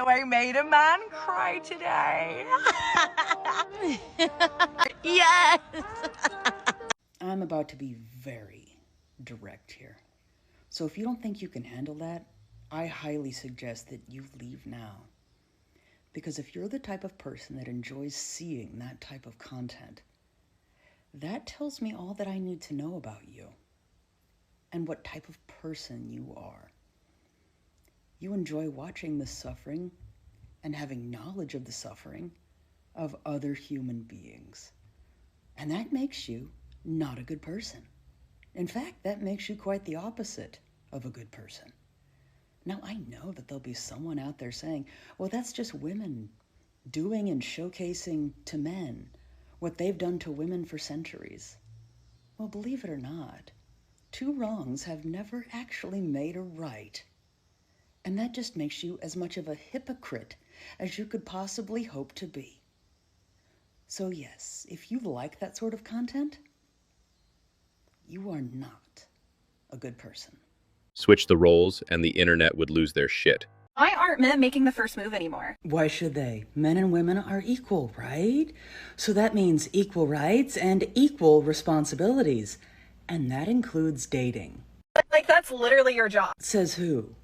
I made a man cry today. Yes! I'm about to be very direct here. So if you don't think you can handle that, I highly suggest that you leave now. Because if you're the type of person that enjoys seeing that type of content, that tells me all that I need to know about you and what type of person you are. You enjoy watching the suffering and having knowledge of the suffering of other human beings. And that makes you not a good person. In fact, that makes you quite the opposite of a good person. Now, I know that there'll be someone out there saying, well, that's just women doing and showcasing to men what they've done to women for centuries. Well, believe it or not, two wrongs have never actually made a right. And that just makes you as much of a hypocrite as you could possibly hope to be. So yes, if you like that sort of content, you are not a good person. Switch the roles and the internet would lose their shit. Why aren't men making the first move anymore? Why should they? Men and women are equal, right? So that means equal rights and equal responsibilities. And that includes dating. Like, that's literally your job. Says who?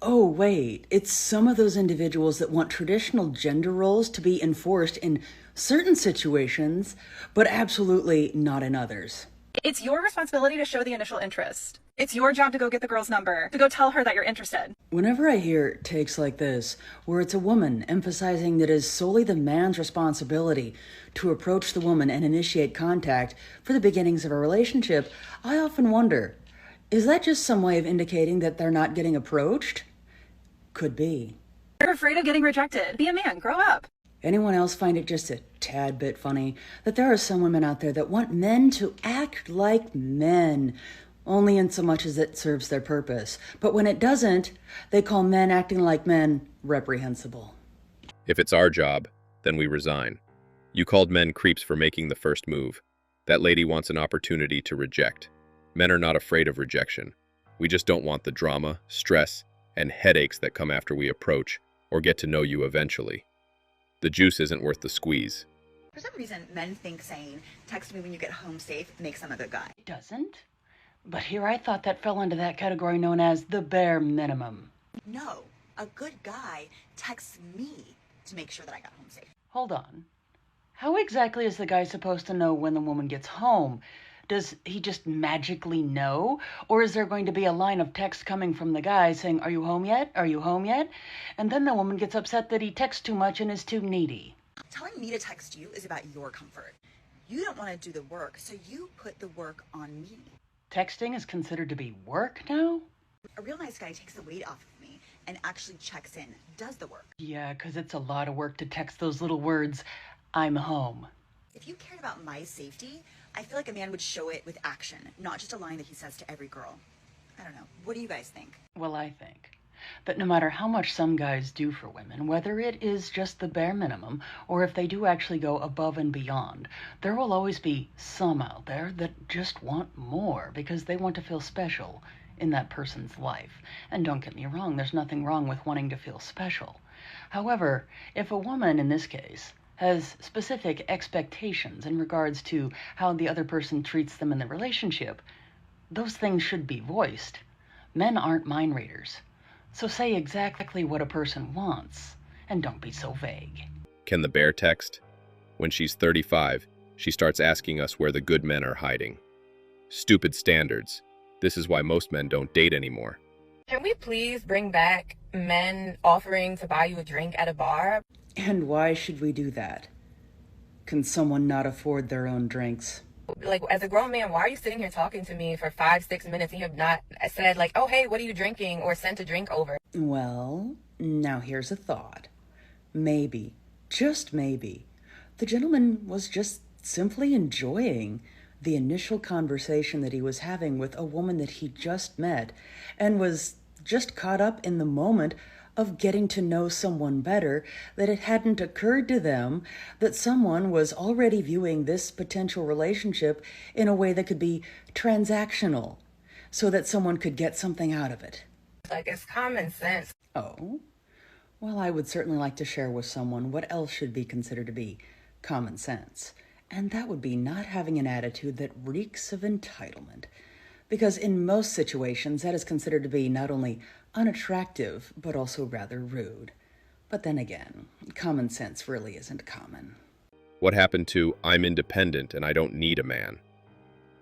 Oh, wait, it's some of those individuals that want traditional gender roles to be enforced in certain situations, but absolutely not in others. It's your responsibility to show the initial interest. It's your job to go get the girl's number, to go tell her that you're interested. Whenever I hear takes like this, where it's a woman emphasizing that it is solely the man's responsibility to approach the woman and initiate contact for the beginnings of a relationship, I often wonder, is that just some way of indicating that they're not getting approached? Could be. You're afraid of getting rejected. Be a man, grow up. Anyone else find it just a tad bit funny that there are some women out there that want men to act like men, only in so much as it serves their purpose. But when it doesn't, they call men acting like men reprehensible. If it's our job, then we resign. You called men creeps for making the first move. That lady wants an opportunity to reject. Men are not afraid of rejection. We just don't want the drama, stress, and headaches that come after we approach or get to know you eventually. The juice isn't worth the squeeze. For some reason, men think saying, text me when you get home safe, makes them a good guy. It doesn't? But here I thought that fell into that category known as the bare minimum. No, a good guy texts me to make sure that I got home safe. Hold on. How exactly is the guy supposed to know when the woman gets home? Does he just magically know? Or is there going to be a line of text coming from the guy saying, are you home yet? Are you home yet? And then the woman gets upset that he texts too much and is too needy. Telling me to text you is about your comfort. You don't want to do the work, so you put the work on me. Texting is considered to be work now? A real nice guy takes the weight off of me and actually checks in, does the work. Yeah, because it's a lot of work to text those little words, I'm home. If you cared about my safety, I feel like a man would show it with action, not just a line that he says to every girl. I don't know. What do you guys think? Well, I think that no matter how much some guys do for women, whether it is just the bare minimum or if they do actually go above and beyond, there will always be some out there that just want more because they want to feel special in that person's life. And don't get me wrong, there's nothing wrong with wanting to feel special. However, if a woman in this case has specific expectations in regards to how the other person treats them in the relationship, those things should be voiced. Men aren't mind readers. So say exactly what a person wants, and don't be so vague. Can the bear text? When she's 35, she starts asking us where the good men are hiding. Stupid standards. This is why most men don't date anymore. Can we please bring back men offering to buy you a drink at a bar? And why should we do that? Can someone not afford their own drinks? Like, as a grown man, why are you sitting here talking to me for 5-6 minutes and you have not said, like, oh, hey, what are you drinking? Or sent a drink over? Well, now here's a thought. Maybe, just maybe, the gentleman was just simply enjoying the initial conversation that he was having with a woman that he just met and was just caught up in the moment of getting to know someone better, that it hadn't occurred to them that someone was already viewing this potential relationship in a way that could be transactional, so that someone could get something out of it. Like, it's common sense. Oh? Well, I would certainly like to share with someone what else should be considered to be common sense. And that would be not having an attitude that reeks of entitlement. Because in most situations, that is considered to be not only unattractive, but also rather rude. But then again, common sense really isn't common. What happened to "I'm independent and I don't need a man"?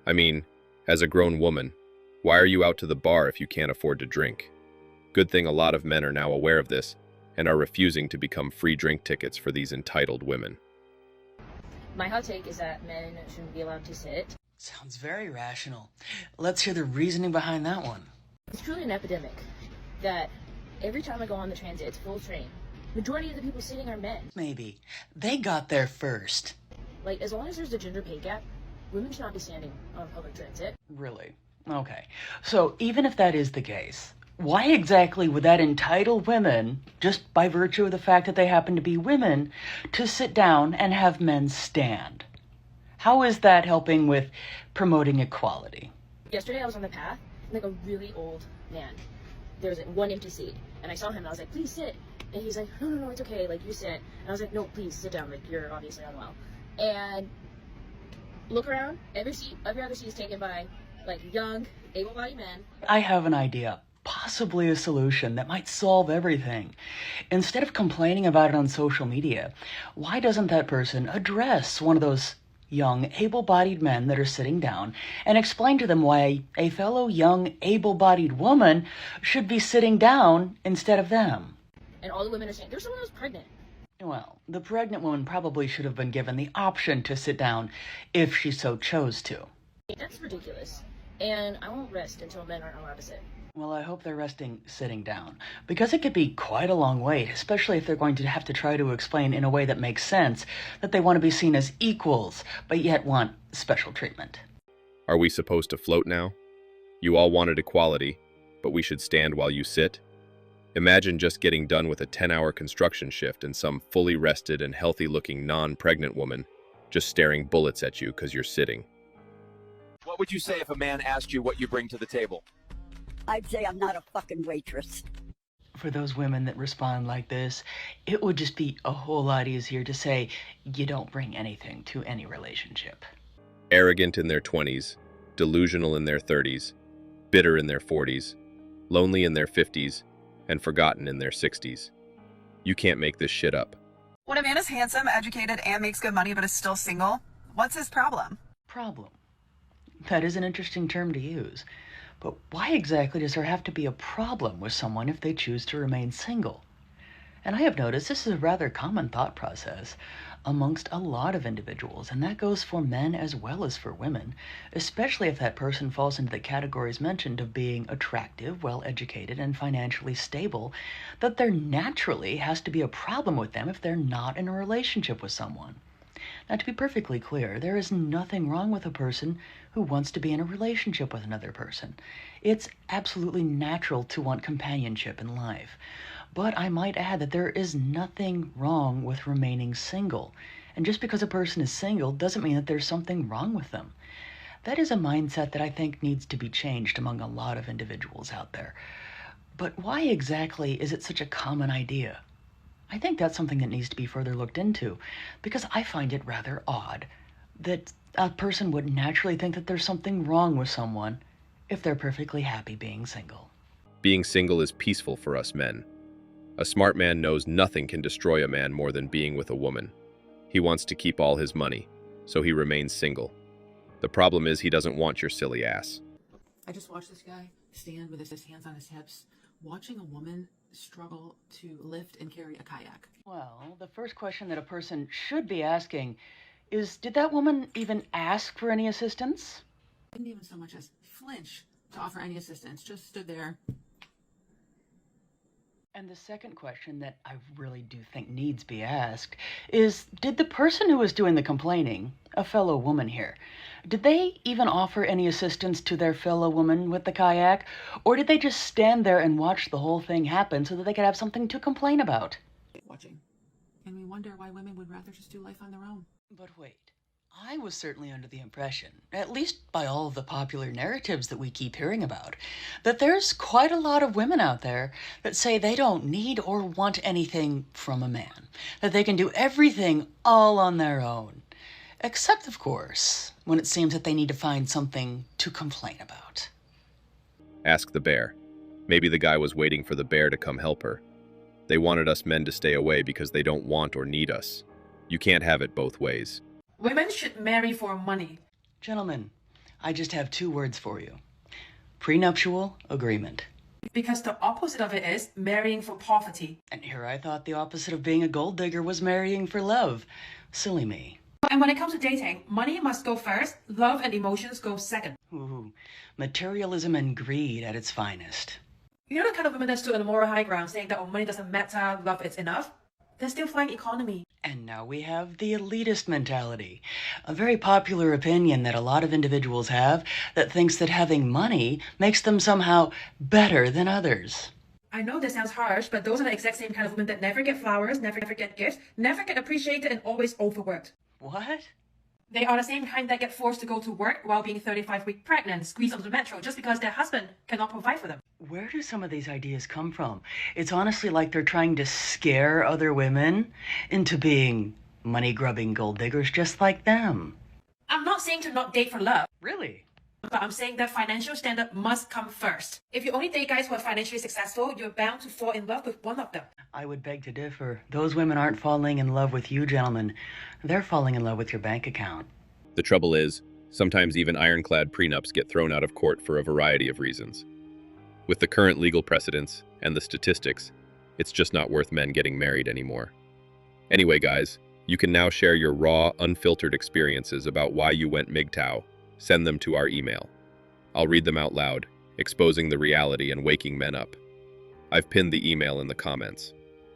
I mean, as a grown woman, why are you out to the bar if you can't afford to drink? Good thing a lot of men are now aware of this and are refusing to become free drink tickets for these entitled women. My hot take is that men shouldn't be allowed to sit. Sounds very rational. Let's hear the reasoning behind that one. It's truly an epidemic that every time I go on the transit, it's full train. Majority of the people sitting are men. Maybe. They got there first. Like, as long as there's a gender pay gap, women should not be standing on public transit. Really? Okay. So even if that is the case, why exactly would that entitle women, just by virtue of the fact that they happen to be women, to sit down and have men stand? How is that helping with promoting equality? Yesterday I was on the path, and like a really old man. There was one empty seat, and I saw him, and I was like, please sit. And he's like, no, it's okay, like, you sit. And I was like, no, please, sit down, like, you're obviously unwell. And look around, every other seat is taken by, like, young, able-bodied men. I have an idea, possibly a solution that might solve everything. Instead of complaining about it on social media, why doesn't that person address one of those young, able-bodied men that are sitting down and explain to them why a fellow young, able-bodied woman should be sitting down instead of them? And all the women are saying, there's someone who's pregnant. Well, the pregnant woman probably should have been given the option to sit down if she so chose to. That's ridiculous. And I won't rest until men aren't allowed to sit. Well, I hope they're resting sitting down, because it could be quite a long wait, especially if they're going to have to try to explain in a way that makes sense that they want to be seen as equals, but yet want special treatment. Are we supposed to float now? You all wanted equality, but we should stand while you sit? Imagine just getting done with a 10-hour construction shift and some fully rested and healthy-looking non-pregnant woman just staring bullets at you because you're sitting. What would you say if a man asked you what you bring to the table? I'd say I'm not a fucking waitress. For those women that respond like this, it would just be a whole lot easier to say you don't bring anything to any relationship. Arrogant in their 20s, delusional in their 30s, bitter in their 40s, lonely in their 50s, and forgotten in their 60s. You can't make this shit up. When a man is handsome, educated, and makes good money but is still single, what's his problem? Problem. That is an interesting term to use. But why exactly does there have to be a problem with someone if they choose to remain single? And I have noticed this is a rather common thought process amongst a lot of individuals, and that goes for men as well as for women, especially if that person falls into the categories mentioned of being attractive, well-educated, and financially stable, that there naturally has to be a problem with them if they're not in a relationship with someone. Now, to be perfectly clear, there is nothing wrong with a person who wants to be in a relationship with another person. It's absolutely natural to want companionship in life. But I might add that there is nothing wrong with remaining single. And just because a person is single doesn't mean that there's something wrong with them. That is a mindset that I think needs to be changed among a lot of individuals out there. But why exactly is it such a common idea? I think that's something that needs to be further looked into, because I find it rather odd that a person would naturally think that there's something wrong with someone if they're perfectly happy being single. Being single is peaceful for us men. A smart man knows nothing can destroy a man more than being with a woman. He wants to keep all his money, so he remains single. The problem is he doesn't want your silly ass. I just watched this guy stand with his hands on his hips, watching a woman struggle to lift and carry a kayak. Well, the first question that a person should be asking is, did that woman even ask for any assistance? Didn't even so much as flinch to offer any assistance, just stood there. And the second question that I really do think needs be asked is, did the person who was doing the complaining, a fellow woman here, did they even offer any assistance to their fellow woman with the kayak? Or did they just stand there and watch the whole thing happen so that they could have something to complain about? Watching. And we wonder why women would rather just do life on their own. But wait, I was certainly under the impression, at least by all of the popular narratives that we keep hearing about, that there's quite a lot of women out there that say they don't need or want anything from a man, that they can do everything all on their own. Except, of course, when it seems that they need to find something to complain about. Ask the bear. Maybe the guy was waiting for the bear to come help her. They wanted us men to stay away because they don't want or need us. You can't have it both ways. Women should marry for money. Gentlemen, I just have 2 words for you. Prenuptial agreement. Because the opposite of it is marrying for poverty. And here I thought the opposite of being a gold digger was marrying for love. Silly me. And when it comes to dating, money must go first, love and emotions go second. Ooh, materialism and greed at its finest. You know the kind of women that stood on the moral high ground saying that oh, money doesn't matter, love is enough? They're still flying economy. And now we have the elitist mentality, a very popular opinion that a lot of individuals have that thinks that having money makes them somehow better than others. I know this sounds harsh, but those are the exact same kind of women that never get flowers, never get gifts, never get appreciated, and always overworked. What? They are the same kind that get forced to go to work while being 35-week pregnant, squeezed onto the metro just because their husband cannot provide for them. Where do some of these ideas come from? It's honestly like they're trying to scare other women into being money-grubbing gold diggers just like them. I'm not saying to not date for love. Really? But I'm saying that financial standard must come first. If you only date guys who are financially successful, you're bound to fall in love with one of them. I would beg to differ. Those women aren't falling in love with you, gentlemen. They're falling in love with your bank account. The trouble is, sometimes even ironclad prenups get thrown out of court for a variety of reasons. With the current legal precedents and the statistics, it's just not worth men getting married anymore. Anyway, guys, you can now share your raw, unfiltered experiences about why you went MGTOW. Send them to our email. I'll read them out loud, exposing the reality and waking men up. I've pinned the email in the comments.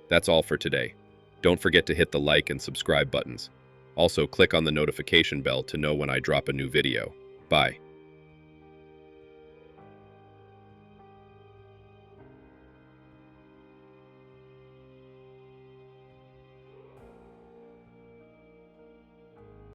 That's all for today. Don't forget to hit the like and subscribe buttons. Also, click on the notification bell to know when I drop a new video. Bye.